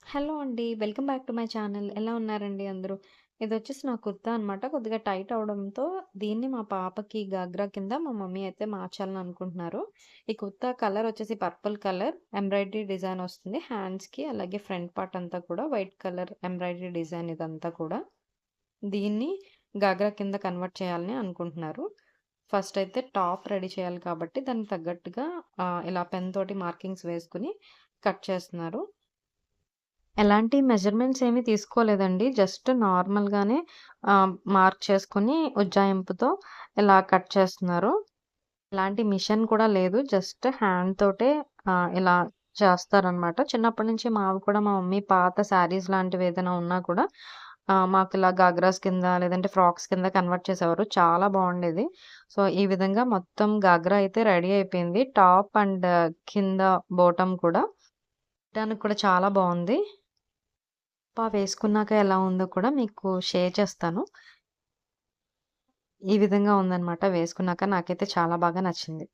Hello అండి. Welcome back to my channel. ఎలా ఉన్నారండి అందరూ? ఇదొచ్చేసి నా కుర్తా అనమాట. కొద్దిగా టైట్ అవ్వడంతో దీన్ని మా పాపకి గాగ్రా కింద మా మమ్మీ అయితే మార్చాలని అనుకుంటున్నారు. ఈ కుర్తా కలర్ వచ్చేసి పర్పుల్ కలర్ ఎంబ్రాయిడరీ డిజైన్ వస్తుంది హ్యాండ్స్‌కి. అలాగే ఫ్రంట్ పార్ట్ అంతా కూడా వైట్ కలర్ ఎంబ్రాయిడరీ డిజైన్ ఇదంతా కూడా. దీన్ని గాగ్రా కింద కన్వర్ట్ చేయాలని అనుకుంటున్నారు. ఫస్ట్ అయితే టాప్ రెడీ చేయాలి కాబట్టి దానికి తగ్గట్టుగా ఇలా పెన్ తోటి మార్కింగ్స్ వేసుకొని కట్ చేస్తున్నారు. ఎలాంటి మెజర్‌మెంట్స్ ఏమి తీసుకోలేదండి. జస్ట్ నార్మల్‌గానే మార్క్ చేసుకొని ఉజ్జాయింపుతో ఇలా కట్ చేస్తున్నారు. ఎలాంటి మిషన్ కూడా లేదు. జస్ట్ హ్యాండ్ తోటే ఇలా చేస్తారనమాట. చిన్నప్పటి నుంచి మావి కూడా మా మమ్మీ పాత శారీస్ లాంటివి ఏదైనా ఉన్నా కూడా మాకు ఇలా గాగ్రాస్ కింద లేదంటే ఫ్రాక్స్ కింద కన్వర్ట్ చేసేవారు. చాలా బాగుండేది. సో, ఈ విధంగా మొత్తం గాగ్రా అయితే రెడీ అయిపోయింది. టాప్ అండ్ కింద బాటమ్ కూడా. చూడడానికి కూడా చాలా బావుంది. వేసుకున్నాక ఎలా ఉందో కూడా మీకు షేర్ చేస్తాను. ఈ విధంగా ఉందనమాట వేసుకున్నాక. నాకైతే చాలా బాగా నచ్చింది.